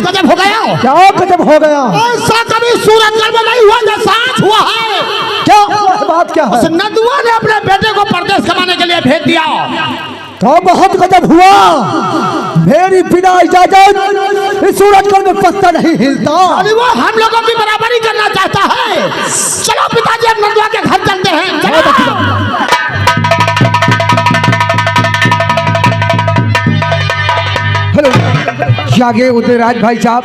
बहुत गजब हो गया। क्या गजब हो गया? ऐसा कभी सूरजगढ़ में नहीं हुआ जैसा आज हुआ है। क्या बात क्या है? नंदुआ ने अपने बेटे को परदेश कमाने के लिए भेज दिया। तो बहुत गजब हुआ। मेरी बिना इजाजत इस सूरजगढ़ में पत्ता नहीं हिलता। अरे वो हम लोगों की बराबरी करना चाहता है। चलो पिताजी अब नंदुआ के घर चलते हैं। हेलो, जागे उदयराज भाई साहब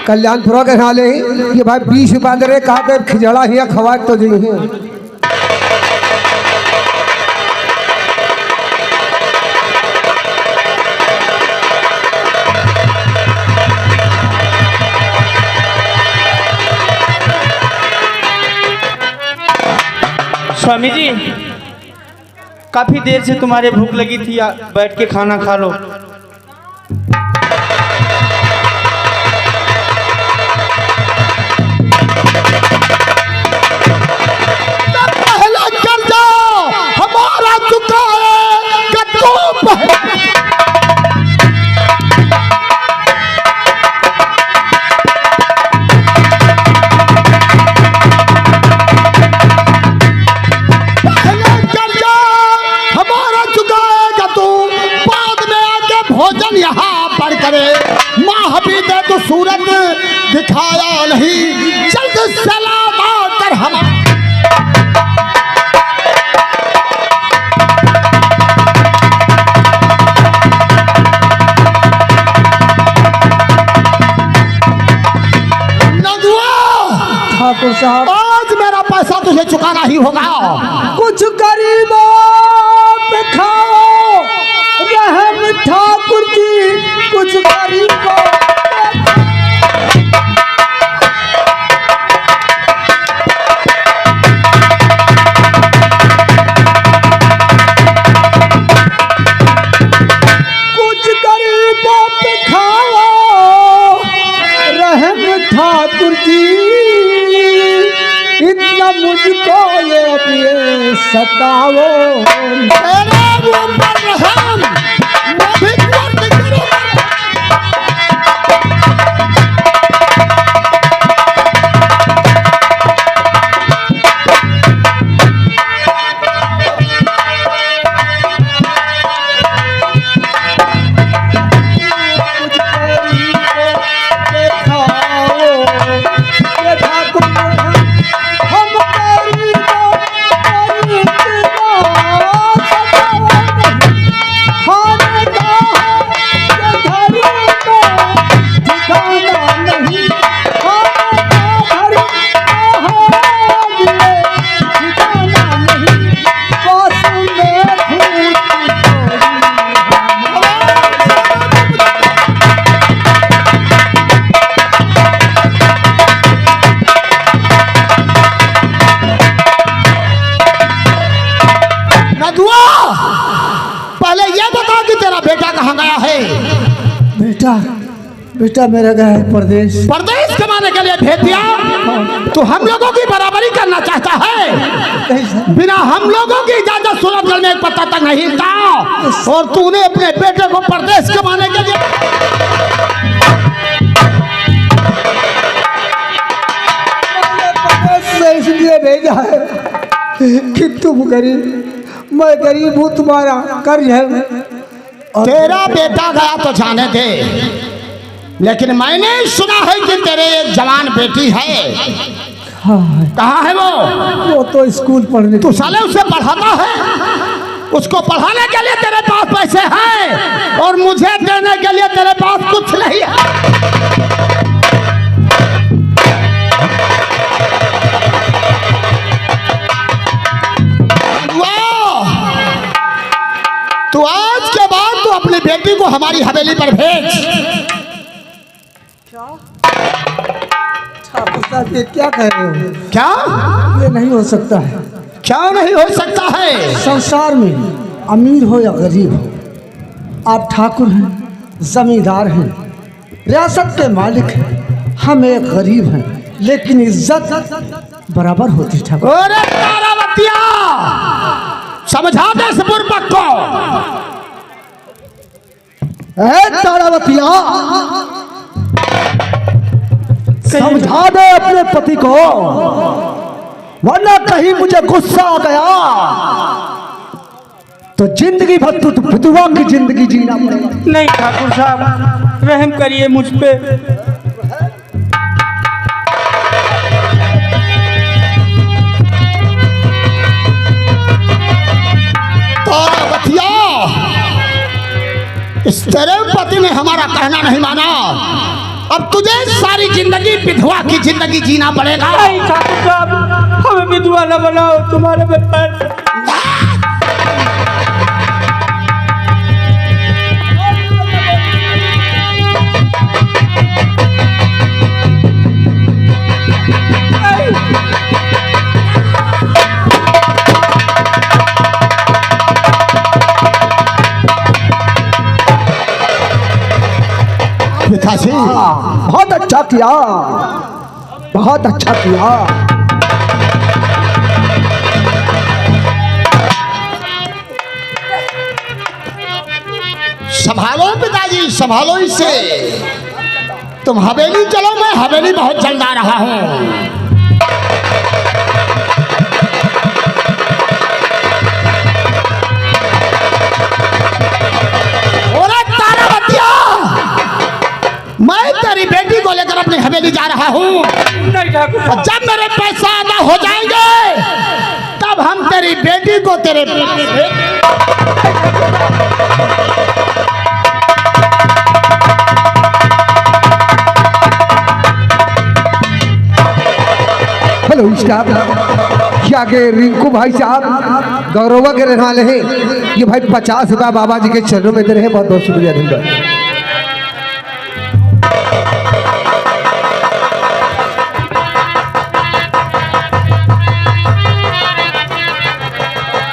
कल्याणपुरा के नाले ये भाई 20 बांदरे कहा कर खिजड़ा ही खवा तो दी है। स्वामी जी, काफी देर से तुम्हारे भूख लगी थी, बैठ के खाना खा लो। पहला कर्जा हमारा चुका है कि तुम भोजन यहाँ पर करे। माँ हबी दे तो सूरत दिखाया नहीं, जल्द सलाम आकर हम नंदुआ। ठाकुर साहब, आज मेरा पैसा तुझे चुकाना ही होगा। कुछ गरीबों पे खाओ रहम ठाकुर जी, कुछ गरीबों पे खाओ रहम ठाकुर जी, इतना मुझको ये सताओ। पहले ये बता कि तेरा बेटा कहाँ गया है? बेटा मेरा गया है परदेश कमाने के लिए भेज दिया। तो हम लोगों की बराबरी करना चाहता है। बिना हम लोगों की इजाजत सूरजगढ़ में एक पत्ता तक नहीं हिलता, और तूने अपने बेटे को परदेश कमाने के लिए इसलिए भेजा है कि तुम गरीब, मैं गरीब हूँ, तुम्हारा कर्ज है। तेरा बेटा गया तो जाने दे, लेकिन मैंने सुना है कि तेरे एक जवान बेटी है। हाँ, कहाँ है वो? तो स्कूल पढ़ने। तू साले उसे पढ़ाता है? उसको पढ़ाने के लिए तेरे पास पैसे हैं, और मुझे देने के लिए तेरे पास कुछ नहीं है। तो आज के बाद तू अपनी बेटी को हमारी हवेली पर भेज। ठाकुर साहब ये क्या कह रहे हो? क्या ये नहीं हो सकता है। क्या नहीं हो सकता है? संसार में अमीर हो या गरीब हो, आप ठाकुर हैं, जमींदार हैं, रियासत के मालिक हैं, हम एक गरीब हैं, लेकिन इज्जत बराबर होती है ठाकुर। अरे तारावतिया, समझा दे इस बुर्बक को। तारावतिया, समझा दे अपने पति को, वरना कहीं मुझे गुस्सा आ गया तो जिंदगी भर तू विधवा की जिंदगी जीना पड़ेगा। नहीं ठाकुर साहब, रहम करिए मुझ पे। तारावतिया, इस तेरे पति ने हमारा कहना नहीं माना, अब तुझे सारी जिंदगी विधवा की जिंदगी जीना पड़ेगा। नहीं ठाकुर साहब, हमें विधवा न बनाओ, तुम्हारे बेटा। पिताजी, बहुत अच्छा किया, बहुत अच्छा किया। संभालो पिताजी, संभालो इसे। तुम हवेली चलो, मैं हवेली बहुत जल्द आ रहा हूँ। मैं तेरी बेटी को लेकर अपनी हवेली जा रहा हूँ। और जब मेरे पैसा अदा हो जाएंगे तब हम तेरी बेटी को तेरे हेलो स्टाफ, क्या के रिंकू भाई साहब गौरवा के रहने वाले हैं। ये भाई 50 रुपया बाबा जी के चरणों में दे रहे हैं, बहुत बहुत शुक्रिया दूंगा।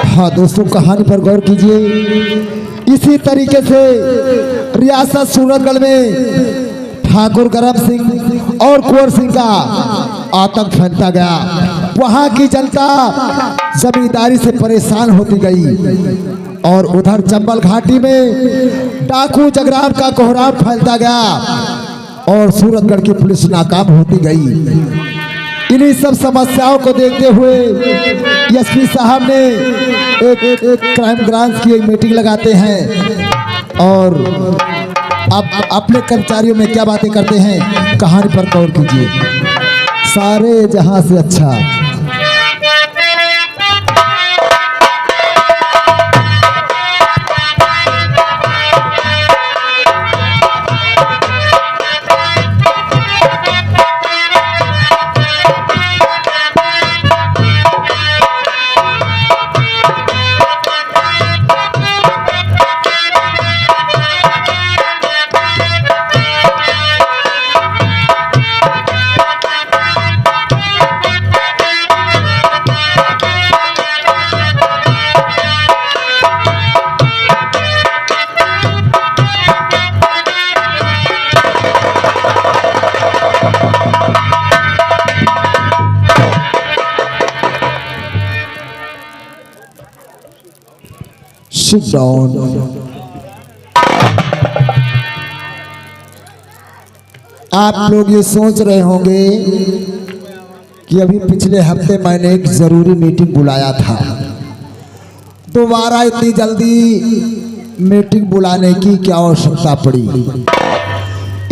हाँ दोस्तों, कहानी पर गौर कीजिए। इसी तरीके से रियासत सूरतगढ़ में ठाकुर करम सिंह और कुंवर सिंह का आतंक फैलता गया। वहाँ की जनता जमींदारी से परेशान होती गई और उधर चंबल घाटी में डाकू जगराम का कोहराम फैलता गया और सूरतगढ़ की पुलिस नाकाम होती गई। इन्हीं सब समस्याओं को देखते हुए एसपी साहब ने एक क्राइम ब्रांच की एक मीटिंग लगाते हैं और अब अपने कर्मचारियों में क्या बातें करते हैं, कहानी पर गौर कीजिए। सारे जहां से अच्छा Sit down. आप लोग ये सोच रहे होंगे कि अभी पिछले हफ्ते मैंने एक जरूरी मीटिंग बुलाया था, दोबारा इतनी जल्दी मीटिंग बुलाने की क्या आवश्यकता पड़ी।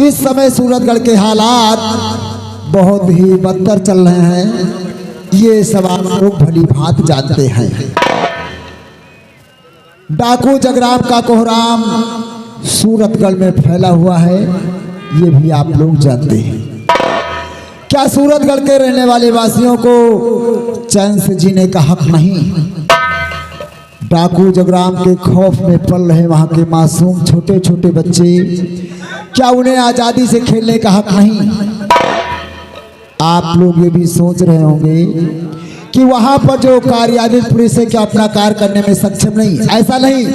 इस समय सूरतगढ़ के हालात बहुत ही बदतर चल रहे हैं, ये सब आप लोग भली भांति जानते हैं। डाकू जगराम का कोहराम सूरतगढ़ में फैला हुआ है, ये भी आप लोग जानते हैं। क्या सूरतगढ़ के रहने वाले वासियों को चैन से जीने का हक नहीं? डाकू जगराम के खौफ में पल रहे वहाँ के मासूम छोटे छोटे बच्चे, क्या उन्हें आज़ादी से खेलने का हक नहीं? आप लोग ये भी सोच रहे होंगे कि वहाँ पर जो कार्यालय पुलिस है क्या अपना कार्य करने में सक्षम नहीं? ऐसा नहीं,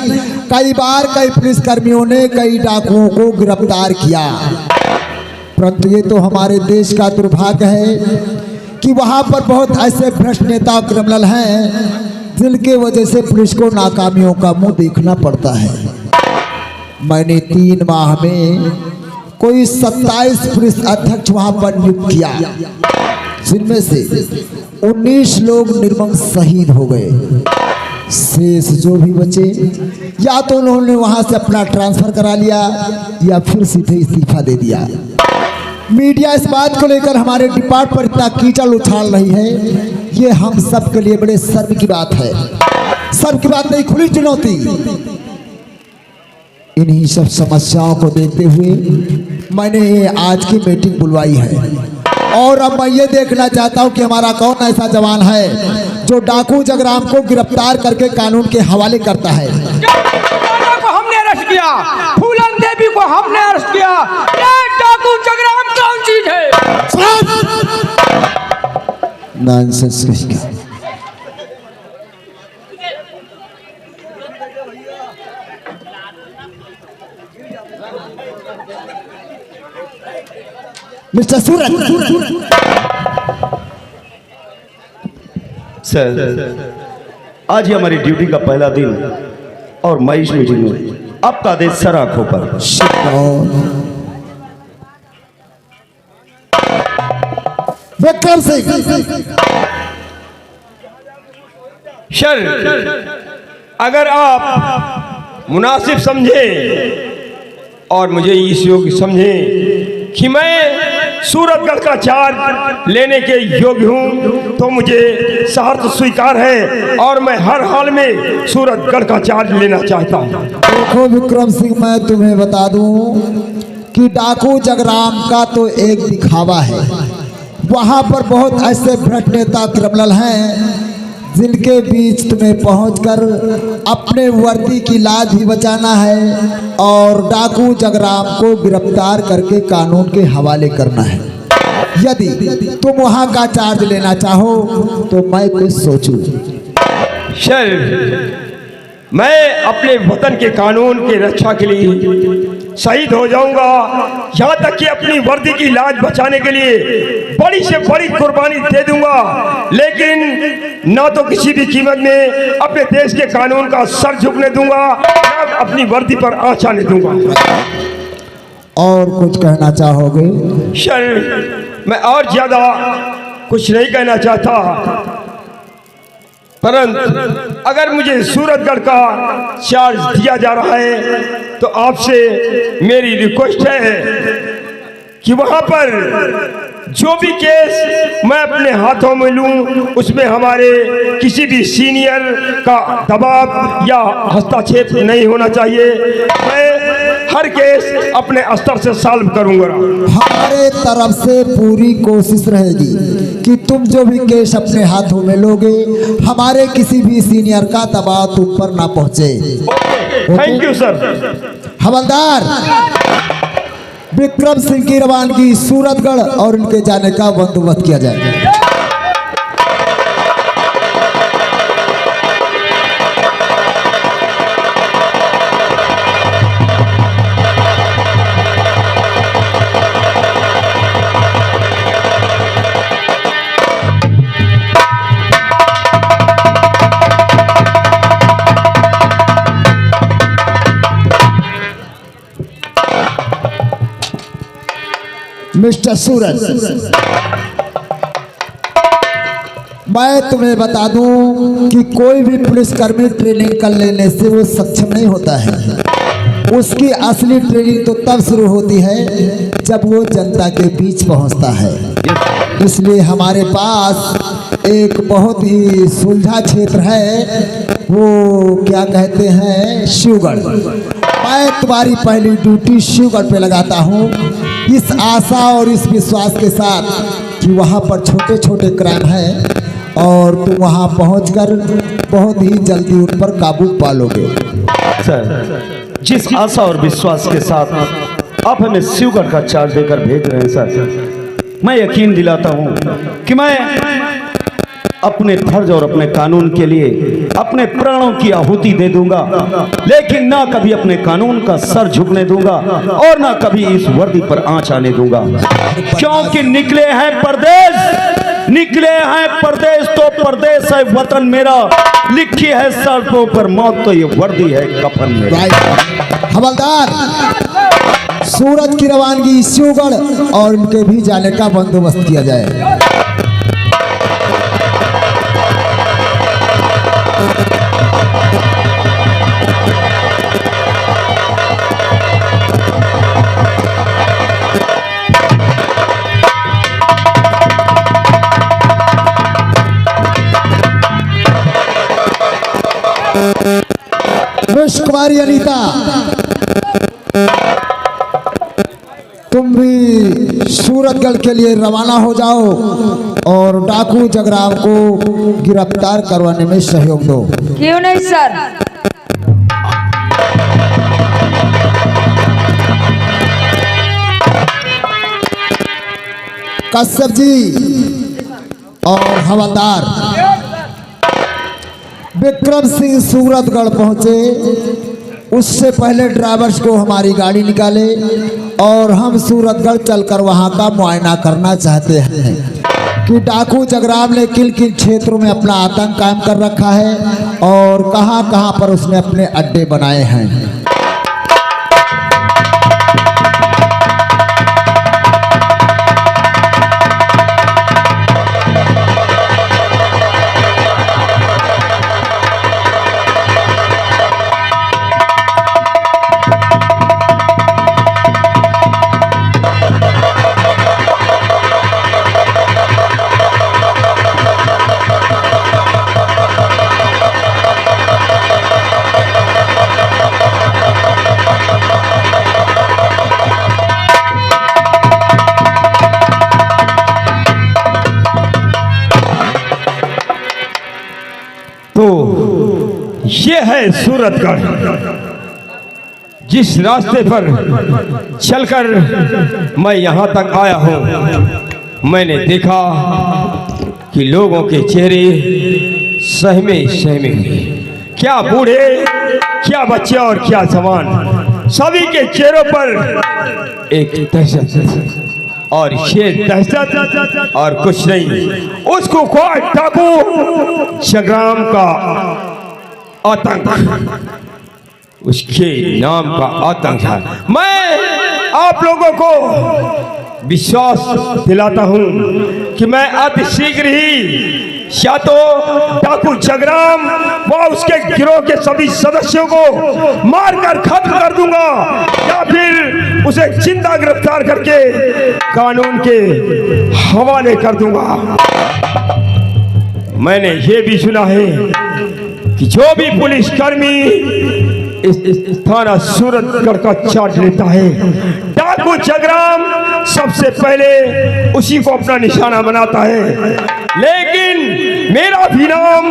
कई बार कई पुलिस कर्मियों ने कई डाकुओं को गिरफ्तार किया, परंतु ये तो हमारे देश का दुर्भाग्य है कि वहाँ पर बहुत ऐसे भ्रष्ट नेता और क्रिमिनल हैं जिनके वजह से पुलिस को नाकामियों का मुंह देखना पड़ता है। मैंने 3 माह में कोई 27 पुलिस अध्यक्ष वहां पर नियुक्त किया, जिनमें से 19 लोग निर्मम शहीद हो गए। शेष जो भी बचे या तो उन्होंने वहां से अपना ट्रांसफर करा लिया या फिर सीधे इस्तीफा दे दिया। मीडिया इस बात को लेकर हमारे डिपार्टमेंट पर इतना कीचड़ उछाल रही है, ये हम सब के लिए बड़े शर्म की बात है। शर्म की बात नहीं, खुली चुनौती। इन्हीं सब समस्याओं को देखते हुए मैंने आज की मीटिंग बुलवाई है। और अब मैं ये देखना चाहता हूँ कि हमारा कौन ऐसा जवान है जो डाकू जगराम को गिरफ्तार करके कानून के हवाले करता है। को हमने अरेस्ट किया, फूलन देवी को हमने अरेस्ट किया। ये डाकू जगराम कौन चीज है? नॉनसेंस किसका? मिस्टर सूरज, सर, आज ही हमारी ड्यूटी का पहला दिन और मैं इस मीटिंग में आपका आदेश सर आंखों पर। विक्रम सिंह, सर, अगर आप मुनासिब समझे और मुझे इस योग्य समझे कि मैं सूरतगढ़ का चार्ज लेने के योग्य हूँ तो मुझे शर्त स्वीकार है और मैं हर हाल में सूरतगढ़ का चार्ज लेना चाहता हूँ। देखो विक्रम सिंह, मैं तुम्हें बता दूं कि डाकू जगराम का तो एक दिखावा है। वहाँ पर बहुत ऐसे भ्रष्ट नेता क्रिमिनल हैं जिनके बीच तुम्हें पहुंचकर अपने वर्दी की लाज भी बचाना है और डाकू जगराम को गिरफ्तार करके कानून के हवाले करना है। यदि तुम वहां का चार्ज लेना चाहो तो मैं कुछ सोचूं। सर, मैं अपने वतन के कानून की रक्षा के लिए शहीद हो जाऊंगा, यहाँ तक कि अपनी वर्दी की लाज बचाने के लिए बड़ी से बड़ी कुर्बानी दे दूंगा, लेकिन ना तो किसी भी कीमत में अपने देश के कानून का सर झुकने दूंगा, ना अपनी वर्दी पर आँच आने दूंगा। और कुछ कहना चाहोगे? सर, मैं और ज्यादा कुछ नहीं कहना चाहता, परंतु अगर मुझे सूरतगढ़ का चार्ज दिया जा रहा है तो आपसे मेरी रिक्वेस्ट है कि वहां पर जो भी केस मैं अपने हाथों में लूं उसमें हमारे किसी भी सीनियर का दबाव या हस्तक्षेप नहीं होना चाहिए। मैं हर केस अपने स्तर से सॉल्व करूंगा। हमारे तरफ से पूरी कोशिश रहेगी कि तुम जो भी केस अपने हाथों में लोगे हमारे किसी भी सीनियर का दबाव तुम पर ना पहुंचे। Thank you sir. हवलदार, विक्रम सिंह की रवानगी सूरतगढ़ और इनके जाने का बंदोबस्त किया जाए। मिस्टर सूरज, मैं तुम्हें बता दूं कि कोई भी पुलिसकर्मी ट्रेनिंग कर लेने से वो सक्षम नहीं होता है। उसकी असली ट्रेनिंग तो तब शुरू होती है जब वो जनता के बीच पहुंचता है। इसलिए हमारे पास एक बहुत ही सुलझा क्षेत्र है, वो क्या कहते हैं, शिवगढ़। मैं तुम्हारी पहली ड्यूटी शिवगढ़ पे लगाता हूँ, इस आशा और इस विश्वास के साथ कि वहाँ पर छोटे छोटे क्राइम हैं और तुम वहाँ पहुँचकर बहुत ही जल्दी उन पर काबू पा लोगे। सर, जिस आशा और विश्वास के साथ आप हमें शिवगढ़ का चार्ज देकर भेज रहे हैं सर, मैं यकीन दिलाता हूँ कि मैं अपने फर्ज और अपने कानून के लिए अपने प्राणों की आहुति दे दूंगा, लेकिन ना कभी अपने कानून का सर झुकने दूंगा और ना कभी इस वर्दी पर आंच आने दूंगा। क्योंकि निकले हैं परदेश तो परदेश है वतन मेरा, लिखी है सड़कों पर मौत तो ये वर्दी है कफन मेरा। हवलदार, सूरज की रवानगी शिवगढ़ और इनके भी जाने का बंदोबस्त किया जाए। कुमारी अनीता, तुम भी सूरतगढ़ के लिए रवाना हो जाओ और डाकू जगराम को गिरफ्तार करवाने में सहयोग दो। क्यों नहीं सर। कश्यप जी और हवलदार विक्रम सिंह सूरतगढ़ पहुंचे, उससे पहले ड्राइवर्स को हमारी गाड़ी निकाले और हम सूरतगढ़ चलकर वहां का मुआयना करना चाहते हैं कि डाकू जगराम ने किन किन क्षेत्रों में अपना आतंक कायम कर रखा है और कहां कहां पर उसने अपने अड्डे बनाए हैं। तो ये है सूरतगढ़। जिस रास्ते पर चलकर मैं यहाँ तक आया हूँ, मैंने देखा कि लोगों के चेहरे सहमे सहमे हुए, क्या बूढ़े, क्या बच्चे और क्या जवान, सभी के चेहरों पर एक दहशत, और ये दहशत और कुछ नहीं, उसको डाकू जगराम का आतंक, उसके नाम का आतंक है। मैं आप लोगों को विश्वास दिलाता हूं कि मैं अति शीघ्र ही या तो डाकू जगराम व उसके गिरोह के सभी सदस्यों को मारकर खत्म कर दूंगा, या फिर उसे जिंदा गिरफ्तार करके कानून के हवाले कर दूंगा। मैंने ये भी सुना है कि जो भी पुलिसकर्मी इस थाना सूरतगढ़ का चार्ज लेता है, डाकू जगराम सबसे पहले उसी को अपना निशाना बनाता है। लेकिन मेरा भी नाम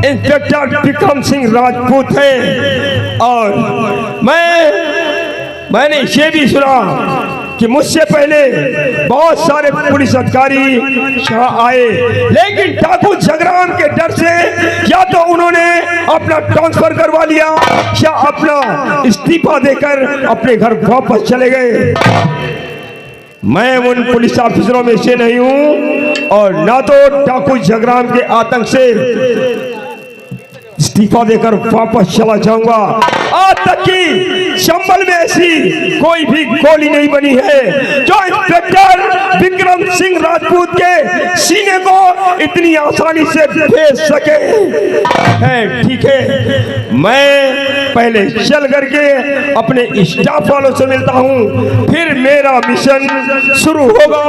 इंस्पेक्टर विक्रम सिंह राजपूत है, और मैंने ये भी सुना कि मुझसे पहले बहुत सारे पुलिस अधिकारी यहाँ आए, लेकिन डाकू जगराम के डर से या तो उन्होंने अपना ट्रांसफर करवा लिया या अपना इस्तीफा देकर अपने घर वापस चले गए। मैं उन पुलिस ऑफिसरों में से नहीं हूं और ना तो डाकू जगराम के आतंक से इस्तीफा देकर वापस चला जाऊंगा। आज तक की चंबल में ऐसी कोई भी गोली नहीं बनी है जो इंस्पेक्टर विक्रम सिंह राजपूत के सीने को इतनी आसानी से भेज सके। है ठीक है, मैं पहले चल करके अपने स्टाफ वालों से मिलता हूं, फिर मेरा मिशन शुरू होगा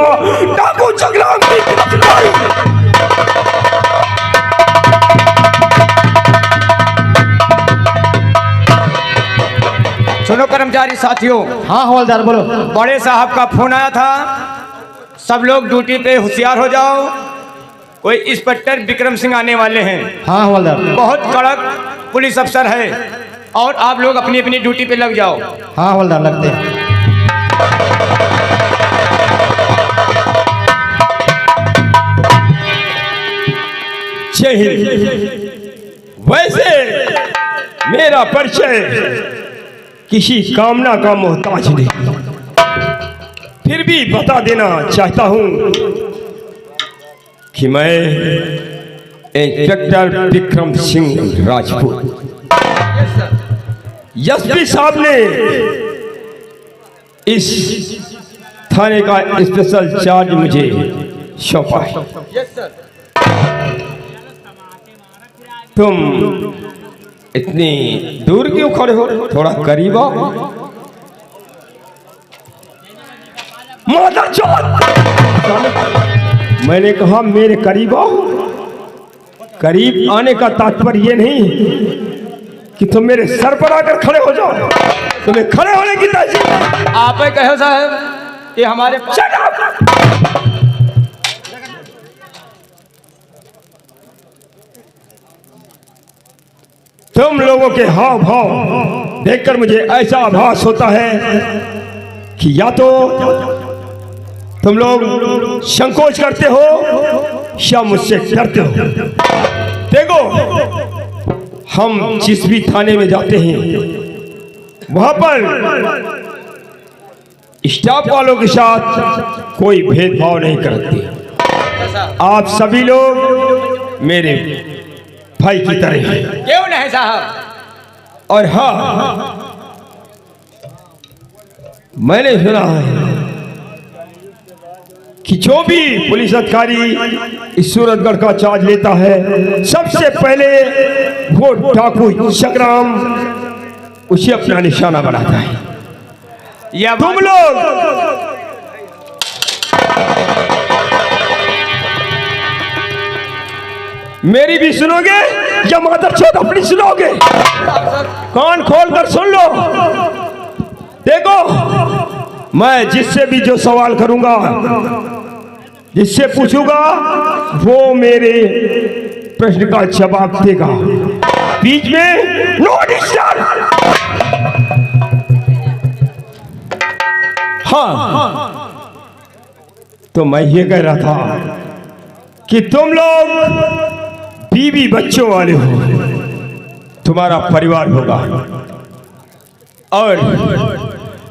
डाकू जगराम की गिरफ्तारी। सुनो कर्मचारी साथियों। हाँ हवलदार बोलो। बड़े साहब का फोन आया था, सब लोग ड्यूटी पे होशियार हो जाओ, कोई इंस्पेक्टर विक्रम सिंह आने वाले हैं। हाँ हवलदार। बहुत कड़क पुलिस अफसर है और आप लोग अपनी अपनी ड्यूटी पे लग जाओ। हाँ हवलदार लगते हैं। जय हिंद। वैसे मेरा परिचय किसी कामना का मोहताज नहीं, फिर भी बता देना चाहता हूं कि मैं इंस्पेक्टर विक्रम सिंह राजपूत। एसपी साहब ने इस थाने का स्पेशल चार्ज मुझे सौंपा है। तुम इतनी दूर क्यों खड़े हो? थोड़ा करीब आओ। मैंने कहा मेरे करीब आओ। करीब आने का तात्पर्य ये नहीं कि तुम मेरे सर पर आकर खड़े हो जाओ। तुम्हें खड़े होने की तहसील आप ही कहो साहब, ये हमारे Shut up! तुम लोगों के हाव भाव देखकर मुझे ऐसा आभास होता है कि या तो तुम लोग संकोच करते हो या मुझसे डरते हो। देखो, हम जिस भी थाने में जाते हैं वहां पर स्टाफ वालों के साथ कोई भेदभाव नहीं करते। आप सभी लोग मेरे भाई की तरह हैं। क्यों नहीं साहब? और हाँ, मैंने सुना है कि जो भी पुलिस अधिकारी इस सूरतगढ़ का चार्ज लेता है, सबसे पहले वो डाकू संग्राम उसे अपना निशाना बनाता है। या तुम लोग मेरी भी सुनोगे या मादरचोद अपनी सुनोगे? कान खोल कर सुन लो। देखो, मैं जिससे भी जो सवाल करूंगा, जिससे पूछूंगा, वो मेरे प्रश्न का जवाब देगा। बीच में नो डिस्टर्ब। हाँ, तो मैं ये कह रहा था कि तुम लोग बीवी बच्चों वाले हो, तुम्हारा परिवार होगा, और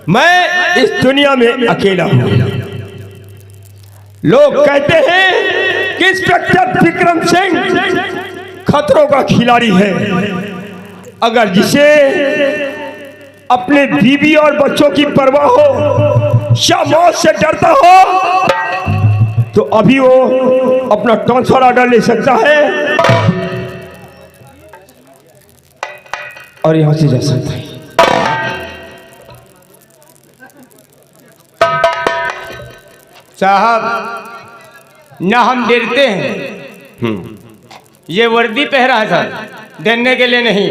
मैं इस दुनिया में अकेला हूं। लोग कहते हैं कि इंस्पेक्टर विक्रम सिंह खतरों का खिलाड़ी है। अगर जिसे अपने बीवी और बच्चों की परवाह हो या मौत से डरता हो, तो अभी वो अपना ट्रांसफर ऑर्डर ले सकता है और यहां से जा सकता है। साहब, ना हम डरते हैं, ये वर्दी पहरा है सर, डरने के लिए नहीं।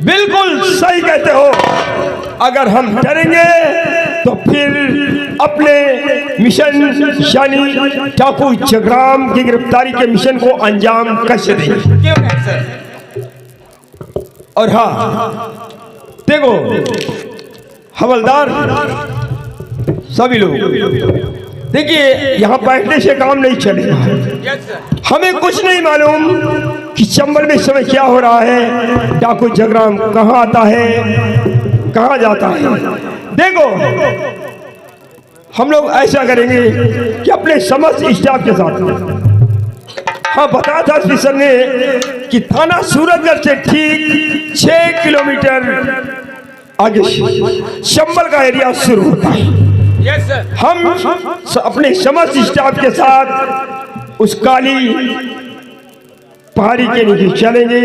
बिल्कुल सही कहते हो। अगर हम डरेंगे तो फिर अपने मिशन यानी डाकू जगराम की गिरफ्तारी के मिशन को अंजाम कैसे देंगे? क्यों नहीं सर? और हाँ, देखो हवलदार, सभी लोग देखिए, यहाँ बैठने से काम नहीं चलेगा। Yes sir. हमें कुछ नहीं मालूम कि चंबल में इस समय क्या हो रहा है, डाकू जगराम कहाँ आता है, कहाँ जाता है। देखो, हम लोग ऐसा करेंगे कि अपने समस्त स्टाफ के साथ, हाँ बताया था स्पेशल ने कि थाना सूरतगढ़ से ठीक 6 किलोमीटर आगे चंबल का एरिया शुरू होता है। Yes sir. हम अपने समस्त स्टाफ के साथ उस काली पहाड़ी के नीचे चलेंगे,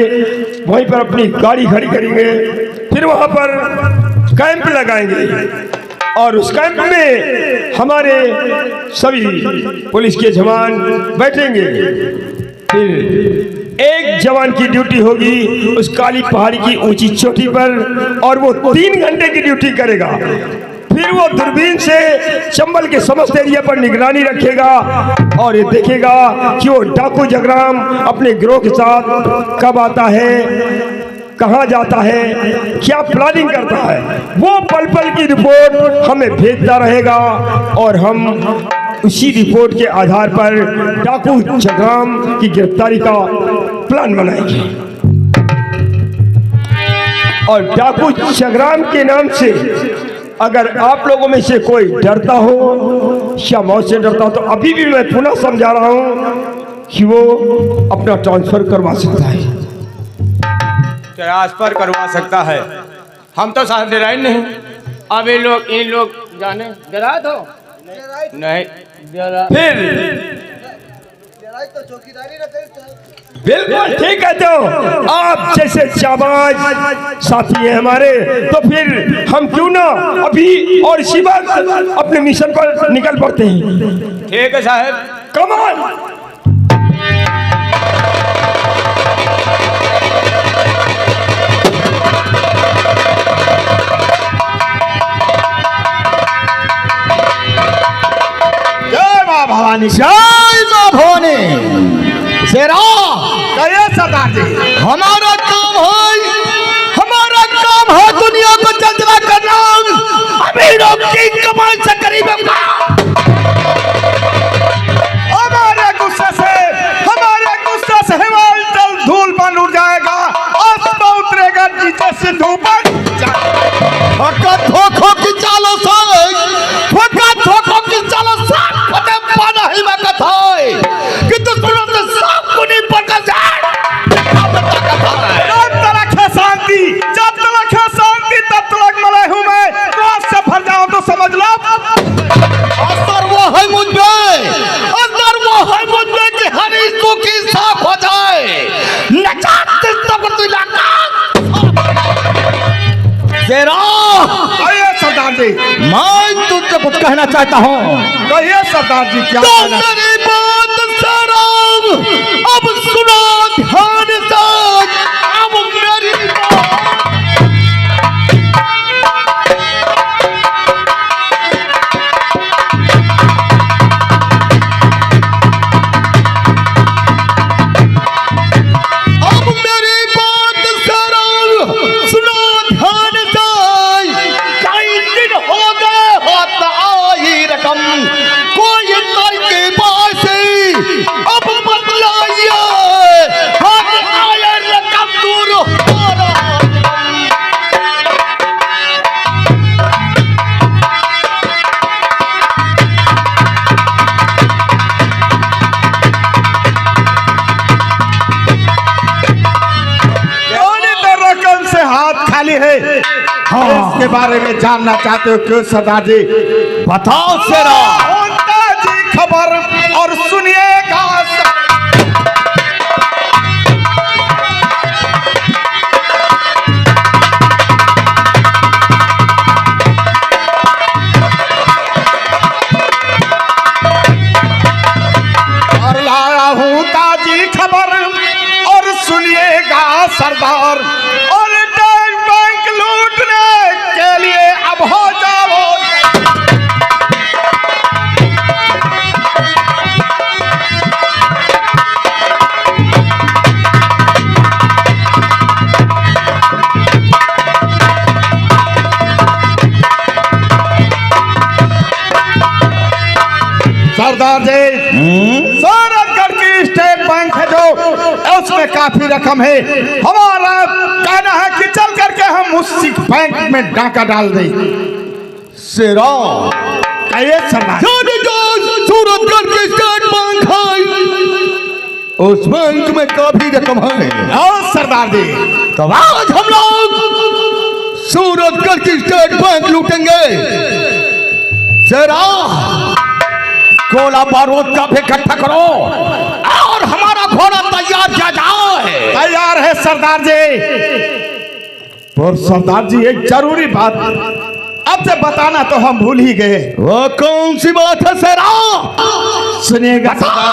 वहीं पर अपनी गाड़ी खड़ी करेंगे, फिर वहां पर कैंप लगाएंगे और उस कैंप में हमारे सभी पुलिस के जवान बैठेंगे। फिर एक जवान की ड्यूटी होगी उस काली पहाड़ी की ऊंची चोटी पर, और वो 3 घंटे की ड्यूटी करेगा। फिर वो दूरबीन से चंबल के समस्त एरिया पर निगरानी रखेगा और ये देखेगा कि वो डाकू जगराम अपने गिरोह के साथ कब आता है, कहाँ जाता है, क्या प्लानिंग करता है। वो पल पल की रिपोर्ट हमें भेजता रहेगा और हम उसी रिपोर्ट के आधार पर डाकू जगराम की गिरफ्तारी का प्लान बनाएंगे। और डाकू जगराम के नाम से अगर आप लोगों में से कोई डरता हो या मौत से डरता हो, तो अभी भी मैं पुनः समझा रहा हूं कि वो अपना ट्रांसफर करवा सकता है। ट्रांसफर करवा सकता है। हम तो साथ डराए नहीं। अब इन लोग जाने डरा दो नहीं डरा फिर तो चौकीदारी न करता है। बिल्कुल ठीक है। तो आप जैसे जाबाज साथी हैं हमारे, तो फिर हम क्यों ना अभी और इसी बात अपने मिशन पर निकल पड़ते हैं। ठीक है साहब। कमान। जय माँ भवानी, जय माँ भवानी। शेरा कहिए सरदार जी। हमारा काम है दुनिया को चंचला करना। अमीरों की कमाई से गरीबों का हमारे गुस्से से हिमाचल धूल बन उड़ जाएगा, आसमान उतरेगा नीचे से धूप धोखों की चालों से पते पाना ही मैं कथा है कि दुश्मनों से सब को नहीं पड़कर जाए। जब तक है शांति तब तक मरे हूँ मैं। रात से भर जाऊं तो समझ लो असर वो है मुझ में कि हर इसको की साफ हो जाए। नजात तब तू इलाका शेरा। कहिए सरदार जी। मैं तुझसे कुछ कहना चाहता हूँ। कहिए सरदार जी क्या तो कहना? मेरी बात शेरा अब सुनो ध्यान से। अब मेरी बात इसके बारे में जानना चाहते हो क्यों सरदार जी? बताओ शेरा। होता जी खबर और सुनिएगा। और लाया हूँ ताजी खबर और सुनिएगा सरदार। और बैंक लूटने के लिए अब हो जाओ। सरदार जी, सूरजगढ़ की स्टेट बैंक है जो उसमें काफी रकम है। हमारा कहना है कि चल करके हम उसी बैंक में डाका डाल दें। शेरा कहिए सरदार। सूरजगढ़ की स्टेट बैंक है, उस बैंक में काफी रकम है। और सरदार जी, तो आज हम लोग सूरजगढ़ की स्टेट बैंक लूटेंगे। शेरा गोला बारूद का भी इकट्ठा करो और हमारा घोड़ा तैयार किया जाए। तैयार है सरदार जी। और सरदार जी एक जरूरी बात अब से बताना तो हम भूल ही गए। वो कौन सी बात है शेरा? सुनिएगा सरदार।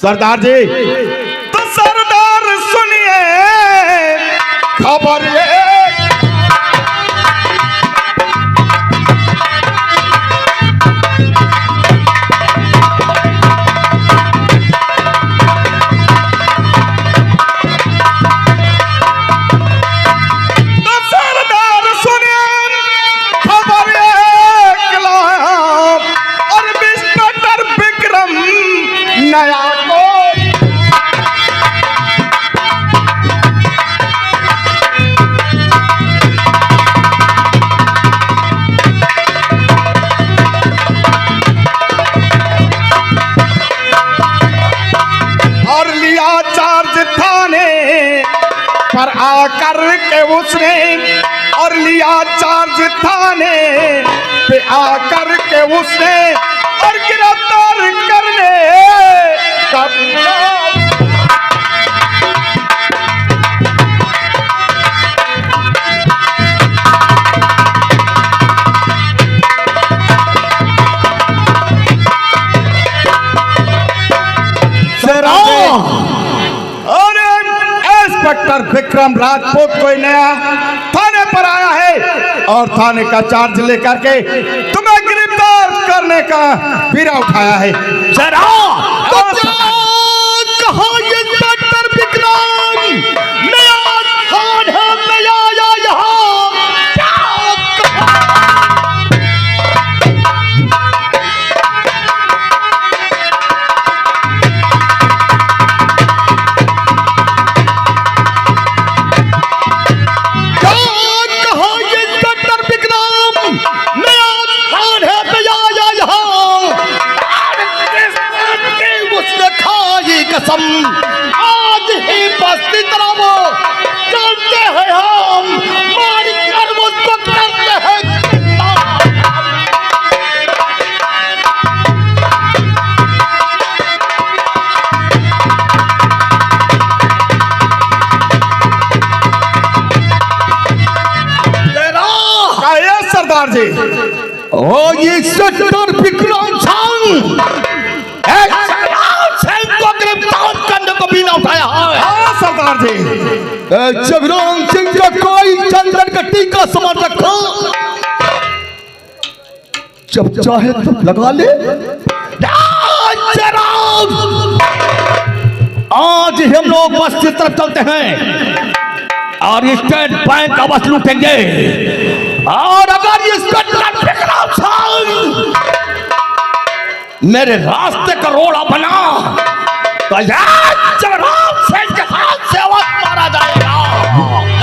सरदार जी, तो सरदार सुनिए खबर ये। तो सरदार सुनिए खबर ये लाया और इंस्पेक्टर विक्रम नया को उसने और लिया चार्ज थाने पे आकर के उसने और गिरफ्तार करने का इंस्पेक्टर विक्रम राजपूत कोई नया थाने पर आया है और थाने का चार्ज लेकर के तुम्हें गिरफ्तार करने का बीड़ा उठाया है। जरा तो कहा इंस्पेक्टर विक्रम नया थान है, नया आया यहाँ कसम आज ही बस्ती तरफ चलते हैं हम, मार कर मुझको करते हैं। सरदार जी ओ ये इंस्पेक्टर विक्रम सिंह को गिरफ्तार करने को भी ना उठाया है। हाँ सरदार जी, जगराम सिंह का कोई चंदन का टीका समर्थक हो, जब चाहे तब लगा ले। आज हम लोग बस्ती तरफ चलते हैं और स्टेट बैंक का बस लूटेंगे, और अगर इंस्पेक्टर विक्रम सिंह मेरे रास्ते का रोड़ा बना तो जगराम सिंह के हाथ से अवश्य मारा जाएगा।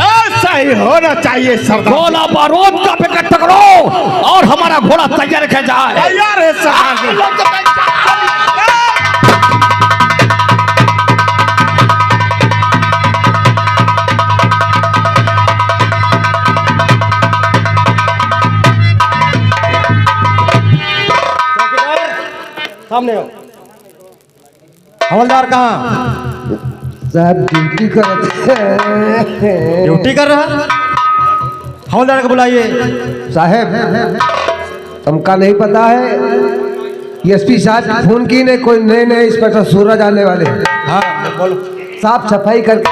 ऐसा ही होना चाहिए सरदार। गोला बारूद का पैकेट पकड़ो और हमारा घोड़ा तैयार रखा जाए। तैयार है सरदार जी। सामने हो। हवलदार कहाँ? साहब ड्यूटी कर ड्यूटी कर रहा? हवलदार को बुलाइए। साहब तुमका नहीं पता है, एसपी साहब फोन की ने कोई नए नए इंस्पेक्टर सूरज आने वाले हैं। हाँ बोलो। साफ सफाई करके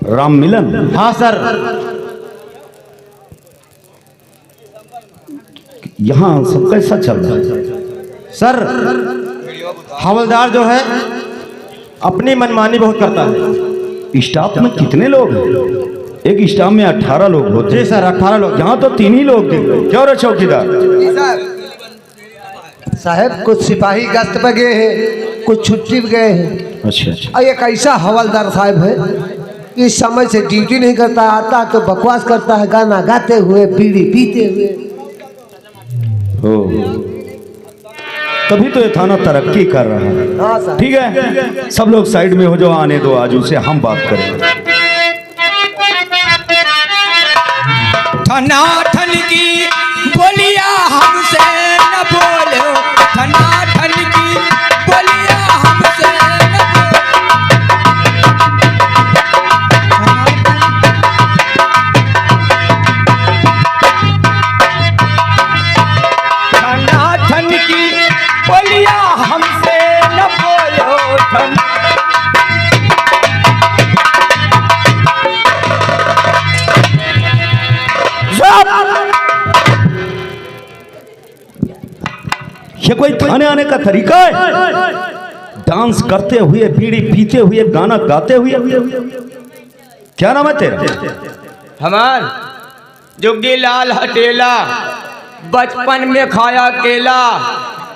राम मिलन। हाँ सर। यहाँ सब कैसा चल रहा है? सर हवलदार जो है अपनी मनमानी बहुत करता है। स्टाफ में कितने लोग हैं? एक स्टाफ में 18 लोग होते जी सर 18 लोग। यहाँ तो 3 ही लोग थे। क्यों रे चौकीदार? साहब कुछ सिपाही गश्त पे गए हैं, कुछ छुट्टी पे गए हैं। अच्छा अच्छा। और एक ऐसा हवलदार साहब है इस समय से ड्यूटी नहीं करता, आता तो बकवास करता है, गाना गाते हुए बीड़ी पीते हुए। तभी तो ये थाना तरक्की कर रहा है। हाँ साहब। ठीक है, सब लोग साइड में हो जाओ, आने दो, आज उसे हम बात करेंगे। ठना ठन की बोलिया हमसे न बोलो, ठना ठन की बोलिया हमसे न ठना ठन की बोलिया हमसे न बोलो, ठन ये कोई थाने आने का तरीका है? डांस करते हुए, बीड़ी पीते हुए, गाना गाते हुए। क्या नाम है तेरा? हमार जुग्गी लाल हटेला, बचपन में खाया केला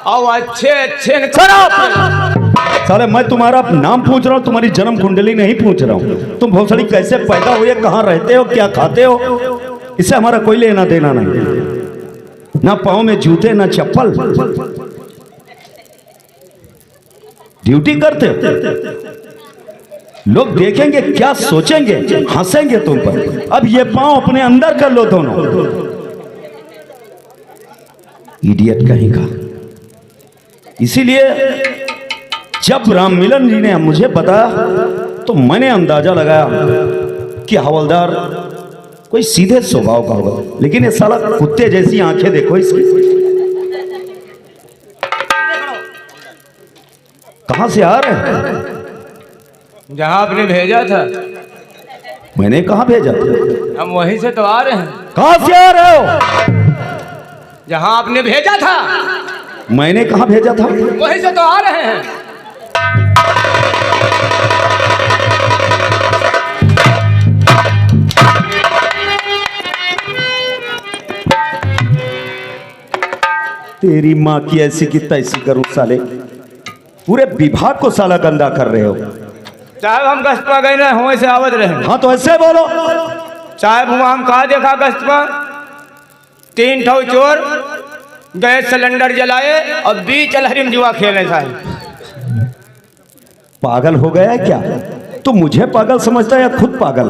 और अच्छे अच्छे साले मैं तुम्हारा नाम पूछ रहा हूँ, तुम्हारी जन्म कुंडली नहीं पूछ रहा हूँ। तुम भोसड़ी कैसे पैदा हुए, कहाँ रहते हो, क्या खाते हो, इससे हमारा कोई लेना देना नहीं। ना पाँव में जूते ना चप्पल, ड्यूटी करते हो। लोग देखेंगे क्या सोचेंगे, हंसेंगे तुम पर। अब ये पाँव अपने अंदर कर लो दोनों। इडियट कहीं का। इसीलिए जब राम मिलन जी ने मुझे बताया तो मैंने अंदाजा लगाया कि हवलदार कोई सीधे स्वभाव का होगा, लेकिन ये साला कुत्ते जैसी आंखें देखो इसकी। कहां से आ रहे हैं? जहाँ आपने भेजा था मैंने कहा भेजा था? हम वहीं से तो आ रहे हैं। कहां से आ रहे हो? जहाँ आपने भेजा था मैंने कहा भेजा था? वहीं से तो आ रहे हैं। तेरी माँ की ऐसी की तैसी करूं साले, पूरे विभाग को साला गंदा कर रहे हो। साहब हम गश्त पर गए ना, हुए से आवत रहे। हाँ तो ऐसे बोलो। साहब हुआ हम कहा देखा गश्त पर 3 ठो चोर गैस सिलेंडर जलाए और बीच लहरी में जुआ खेले। साहब पागल हो गया है क्या? तो मुझे पागल समझता है या खुद पागल?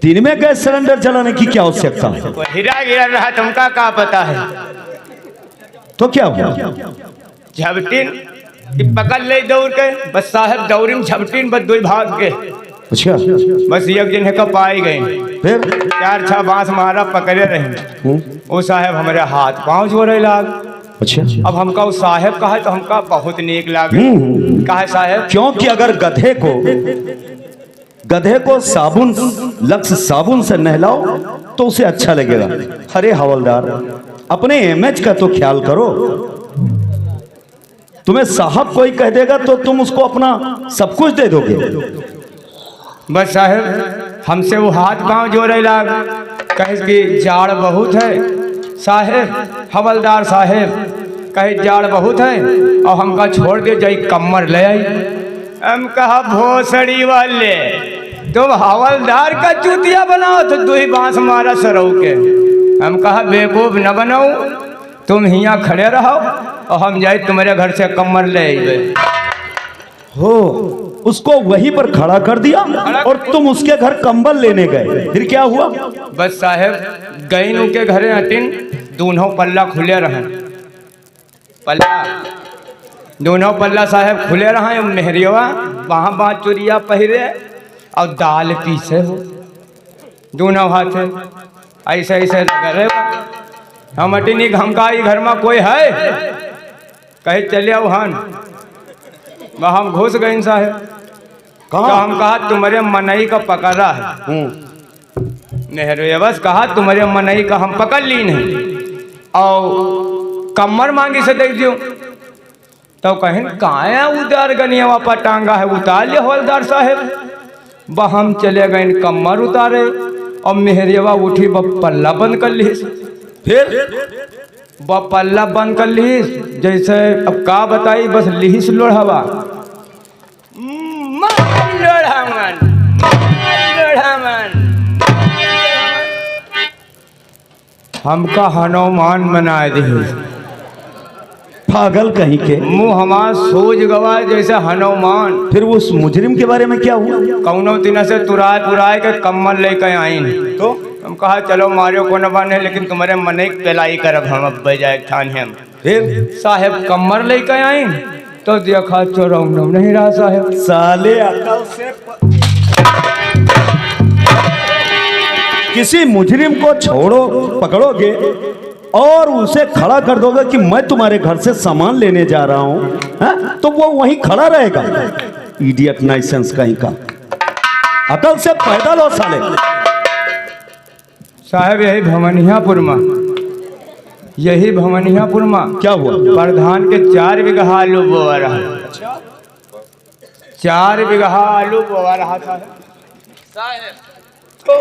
दिन में गैस सिलेंडर जलाने की क्या आवश्यकता है? हीरा गिरा रहा तुमका क्या पता है? तो क्या हुआ? झपटीन पकड़ ले दौड़ के, बस साहब दौड़ी में झपटीन बस 2 भाग के। अच्छा, बस एक दिन है पाई गई, फिर 4-6 बांस मारा पकड़े रहे। वो साहब हमारे हाथ पांव जोड़े लाग। अच्छा, अब हमका वो साहब कहा तो हमका बहुत नीक लागे। कहा साहब क्योंकि अगर गधे को साबुन लक्स साबुन से नहलाओ तो उसे अच्छा लगेगा। अरे हवलदार, अपने इमेज का तो ख्याल करो। तुम्हें साहब कोई कह देगा तो तुम उसको अपना सब कुछ दे दोगे। बस साहब हमसे वो हाथ पांव जोड़े लाग, कहे कि जाड़ बहुत है साहेब, हवलदार साहेब कहे जाड़ बहुत है और हमका छोड़ दे जाई कमर ले आई। हम कहा भोसड़ी वाले तुम हवलदार का चूतिया बनाओ तो 2 बांस मारा सरऊ के। हम कहा बेवकूफ न बनाओ, तुम यहाँ खड़े रहो और हम जाए तुम्हारे घर से कमर ले आइए। हो, उसको वहीं पर खड़ा कर दिया और तुम उसके घर कंबल लेने गए। फिर क्या हुआ? बस साहेब गईनू के घरे हटिन दोनों पल्ला खुले रहे। दोनों पल्ला साहेब खुले रहे। मेहरिया वहाँ चुरिया पहिरे और दाल पीछे हो, दोनों हाथे ऐसे ऐसे लगे। हम हटिनी हमका घर में कोई है? कहे चले वहां। वहाँ हम घुस गए साहेब। तो हम कहा तुम्हारे मनई का पकड़ा है। नेहरू बस कहा तुम्हारे मनई का हम पकड़ ली नहीं और कमर मांगी से देख दियो। तो कहें काया उतार गनिया पटांगा है, उतार लिया हवलदार साहेब। वह हम चले गए कमर उतारे और मेहरिया उठी पल्ला बंद कर ली। फिर पल्ला बंद कर ली, जैसे अब का बताई, बस लिहिस लोढ़ावा हमका हनुमान बनाए दी। पागल कहीं के। मुंह हमार सोच गवा जैसे हनुमान। फिर उस मुजरिम के बारे में क्या हुआ? कौनो दिन से तुराए पुराए के कम्मल लेकर आई। तो हम कहा चलो मारियो को न बने, लेकिन तुम्हारे मन एक पेलाई करब हम अब बजाए थान हम। फिर साहेब कम्मर लेकर आई तो देखा चोरौनो नहीं रहा साहेब। साले अकल से किसी मुजरिम को पकड़ोगे और उसे खड़ा कर दोगे कि मैं तुम्हारे घर से सामान लेने जा रहा हूं, तो वो वहीं खड़ा रहेगा। इडियट नाइसेंस कहीं का। अकल से पैदल हो साले। साहब यही भमनियापुर में क्या हुआ? प्रधान के 4 बीघा आलू बोआ रहा। 4 बीघा आलू बोआ रहा था तो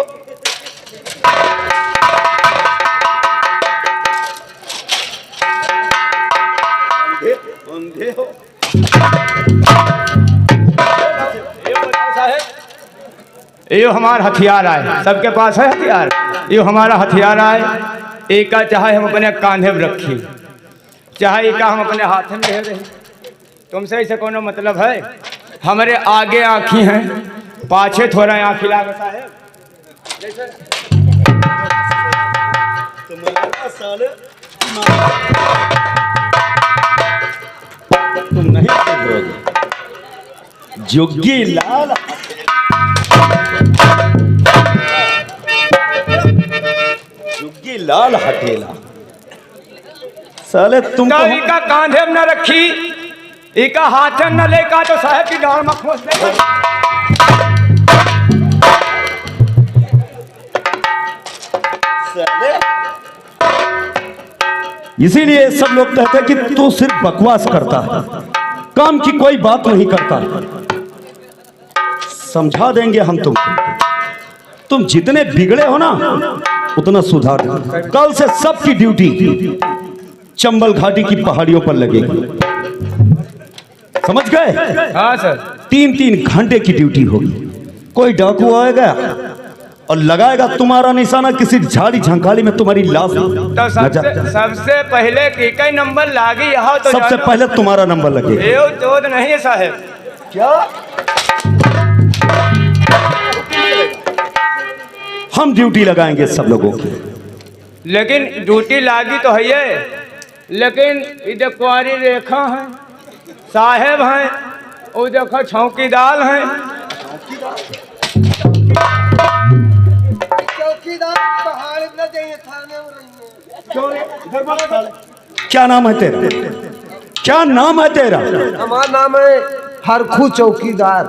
ये हमारा हथियार आए, सबके पास है हथियार। ये हमारा हथियार आए एक का चाहे हम अपने कांधे में रखी, चाहे एक का हम अपने हाथ में ले रहे। तुमसे ऐसे कोनो मतलब है? हमारे आगे आँखी हैं, पाछे थोड़ा आँखी लागे साहेब। तुम नहीं सुधरोगे। जोगी लाल जोगी लाल हटेला साले तुमको इका कांधे में न रखी, इका हाथ में न लेका तो साहेब की डाल में खोस दे। इसीलिए सब लोग कहते हैं कि तू सिर्फ बकवास करता है, काम की कोई बात नहीं करता। समझा देंगे हम तुमको, तुम जितने बिगड़े हो ना उतना सुधार दो। कल से सबकी ड्यूटी चंबल घाटी की पहाड़ियों पर लगेगी, समझ गए? हाँ सर। 3-3 घंटे की ड्यूटी होगी। कोई डाकू आएगा और लगाएगा तुम्हारा निशाना किसी झाड़ी झंकाली में, तुम्हारी लाश तो सबसे पहले के नंबर लागी यहाँ तो सबसे पहले तुम्हारा नंबर लगेगा। तो नहीं है साहेब। क्या हम ड्यूटी लगाएंगे सब लोगों की? लेकिन ड्यूटी लागी तो है ये, लेकिन इधर कुंवारी रेखा है, साहेब हैं, वो देखो चौकीदार हैं। चौकीदार पहाड़ न जाइए, थाने में रहिए। क्या नाम है तेरा? क्या नाम है तेरा? हमारा नाम है हरखू चौकीदार।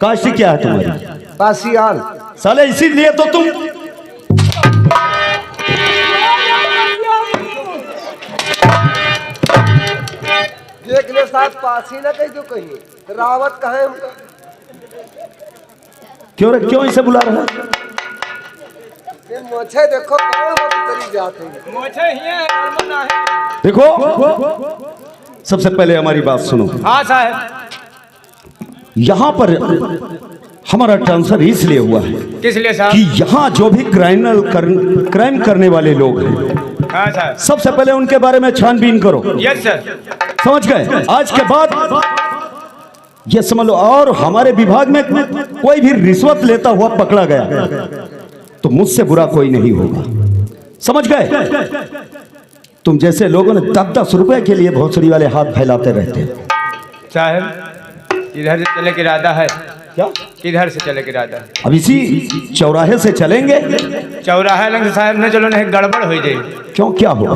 काशी क्या है तुम्हारी? पासियाल। साले इसीलिए तो तुम देखने साथ पासी ना कही तो कहीं रावत कहाँ है उनका? क्यों इसे बुला रहा है? ये मोछे देखो कहाँ उतरी जाते हैं। मोछे ही हैं। देखो सबसे पहले हमारी बात सुनो। हाँ साहेब। यहाँ पर हमारा ट्रांसफर इसलिए हुआ है किस लिए साहब? कि यहाँ जो भी क्राइम करने वाले लोग हैं, हाँ साहब। सबसे पहले उनके बारे में छानबीन करो। Yes sir. समझ गए? आज के बाद ये समझ लो, और हमारे विभाग में कोई भी रिश्वत लेता हुआ पकड़ा गया तो मुझसे बुरा कोई नहीं होगा, समझ गए? तुम जैसे लोगों ने 10-10 रुपए के लिए भोसड़ी वाले हाथ फैलाते रहते हैं। साहब इधर से चले के इरादा है क्या? किधर से चले के इरादा है? अब इसी चौराहे से चलेंगे। चौराहे लंग साहब ने चलो नहीं गड़बड़ हो जाए। क्यों, क्या हुआ?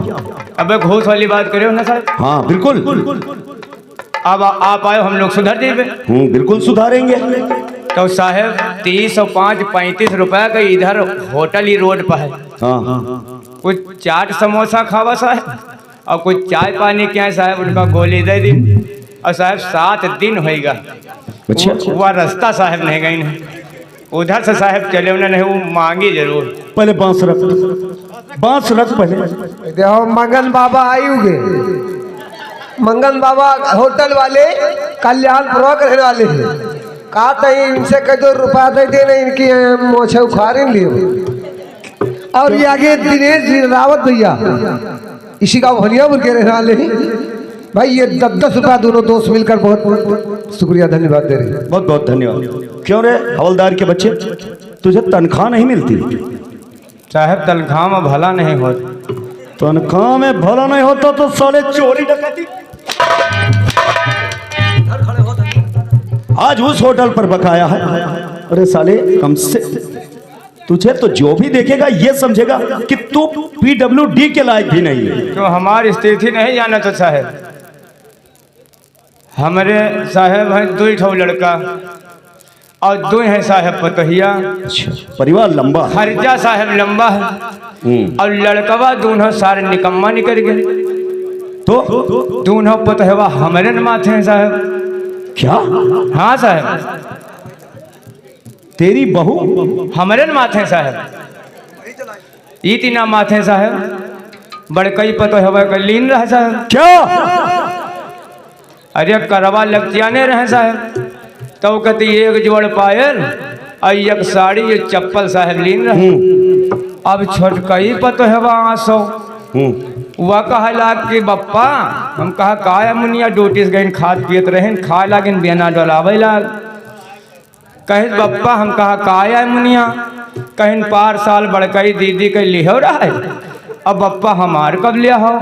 अब घूस वाली बात करे हो ना साहब? हाँ बिल्कुल। अब आप आए, हम लोग सुधर जाइए। बिल्कुल सुधारेंगे। तो साहब 30 और 5-35 रुपए का इधर होटल ही रोड पर है। हाँ कुछ चाट समोसा खावा साहब, और कुछ चाय पानी क्या है साहब, उनका गोली दे दी। और साहब 7 दिन होएगा। अच्छा। वह रास्ता साहब नहीं गई नहीं, उधर से साहब चले उन्हें नहीं, वो मांगी जरूर। पहले बांस रख पहले। देखो मंगन बाबा आयुगे, मंगन बाबा होटल वाले कल्याणपुर रहने वाले हैं। कहा था इनसे कई 2 रुपया दे देना, इनकी मोछे उखाड़ लिए। और ये आगे दिनेश जी रावत भैया, इसी का भनियापुर के रहने वाले हैं। भाई ये 10-10 रुपया दोनों दोस्त मिलकर बहुत बहुत शुक्रिया धन्यवाद दे रहे हैं। बहुत बहुत धन्यवाद। क्यों रे हवलदार के बच्चे, तुझे तनख्वाह नहीं मिलती? साहब तनख्वाह में भला नहीं होता। तनख्वाह में भला नहीं होता तो साले चोरी डकैती। आज उस होटल पर बकाया है। अरे साले कम से तुझे तो जो भी देखेगा ये समझेगा कि तू PWD के लायक भी नहीं है। तो हमारी स्थिति नहीं जाना तो साहब, हमारे साहब हैं 2 ठो लड़का और 2 हैं साहब पतोहिया। अच्छा, परिवार लंबा है। खर्चा साहब लंबा है। और लड़कवा दोनों सारे निकम्मा निकल गए, तो दोनों पतोहवा हमारे न माथे हैं साहब। क्या? हाँ साहब, तेरी बहू हमारे न माथे हैं साहब। इतना माथे हैं साहब, बड़कई पतोहवा का लीन रहा साहब। क्या? अरे करवा लग जाने रहे साहब, तो कहते एक जोड़ पायल और एक साड़ी, ये चप्पल साहब लीन रहे। अब छोटकई पतो है वहाँ सो वह कहला कि बप्पा हम कहा काय मुनिया डोटिस गईन खाद पियत रहें खाए लागिन बेना डलावे लाग कहे बप्पा हम कहा काय मुनिया कहीं पार साल बड़कई दीदी के लिहो रहा है अब बप्पा हमार कब लिया हो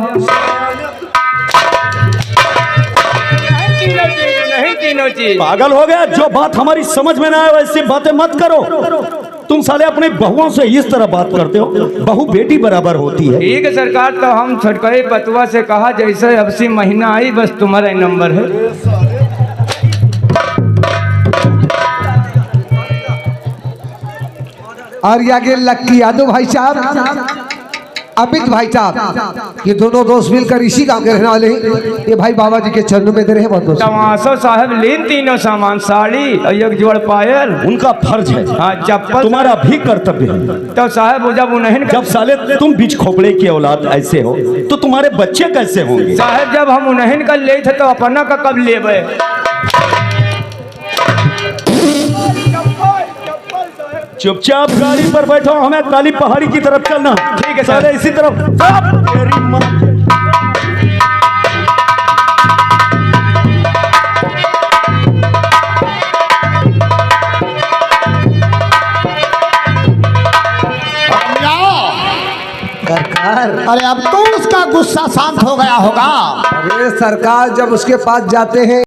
नहीं तीनों चीज पागल हो गया। जो बात हमारी समझ में ना आए वैसी बातें मत करो। तुम साले अपनी बहुओं से इस तरह बात करते हो। बहू बेटी बराबर होती है। ठीक है सरकार, तो हम छोटकई पतुआ से कहा जैसे अब सी महीना आई बस तुम्हारा नंबर है। और आगे लक्की यादव भाई साहब, अमित भाई साहब, ये दोनों दोस्त मिलकर इसी गांव के रहने वाले हैं। ये भाई बाबा जी के चरणों में दे रहे हैं बहुत बहुत। तमाशो साहब लीन तीनों सामान साड़ी और एक जोड़ पायल। उनका फर्ज है, हाँ चप्पल तुम्हारा भी कर्तव्य है। तो साहब जब उन्हें जब साले तुम बीच खोपड़े की औलाद ऐसे हो तो तुम्हारे बच्चे कैसे होंगे? साहब जब हम उन्हें कर ले थे तो अपना का कब लेबे? चुपचाप गाड़ी पर बैठो, हमें काली पहाड़ी की तरफ चलना। ठीक है साले इसी तरफ। तेरी माँ। सरकार, अरे अब तो उसका गुस्सा शांत हो गया होगा। अरे सरकार जब उसके पास जाते हैं